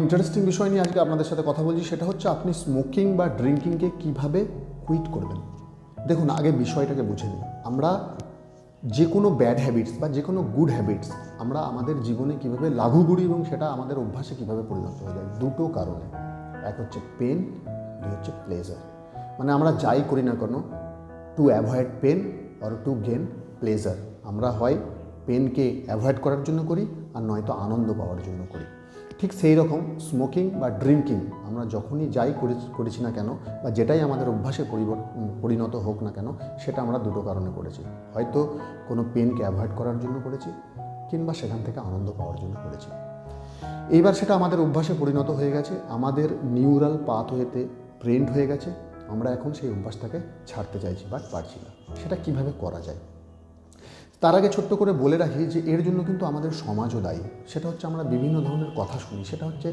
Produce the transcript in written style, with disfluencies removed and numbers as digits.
Interesting বিষয় নিয়ে আজকে আপনাদের সাথে কথা বলছি, সেটা হচ্ছে আপনি স্মোকিং বা ড্রিঙ্কিংকে কিভাবে কুইট করবেন। দেখুন, আগে বিষয়টাকে বুঝে নিই। আমরা যে কোনো ব্যাড হ্যাবিটস বা যে কোনো গুড হ্যাবিটস আমরা আমাদের জীবনে কিভাবে লাগু করি এবং সেটা আমাদের অভ্যাসে কিভাবে পরিণত হয়ে যায়, দুটো কারণে। এক হচ্ছে পেন, দুই হচ্ছে প্লেজার। মানে আমরা যাই করি না কেন, to avoid pain or to gain pleasure, আমরা হয় পেনকে অ্যাভয়েড করার জন্য করি আর নয়তো আনন্দ পাওয়ার জন্য করি। ঠিক সেই রকম স্মোকিং বা ড্রিঙ্কিং আমরা যখনই যাই করেছি না কেন বা যেটাই আমাদের অভ্যাসে পরিণত হোক না কেন, সেটা আমরা দুটো কারণে করেছি। হয়তো কোনো পেনকে অ্যাভয়েড করার জন্য করেছি কিংবা সেখান থেকে আনন্দ পাওয়ার জন্য করেছি। এইবার সেটা আমাদের অভ্যাসে পরিণত হয়ে গেছে, আমাদের নিউরাল পাথওয়েতে প্রিন্ট হয়ে গেছে। আমরা এখন সেই অভ্যাসটাকে ছাড়তে চাইছি বাট পারছি না। সেটা কিভাবে করা যায়, তার আগে ছোট্ট করে বলে রাখি যে এর জন্য কিন্তু আমাদের সমাজও দায়ী। সেটা হচ্ছে আমরা বিভিন্ন ধরনের কথা শুনি, সেটা হচ্ছে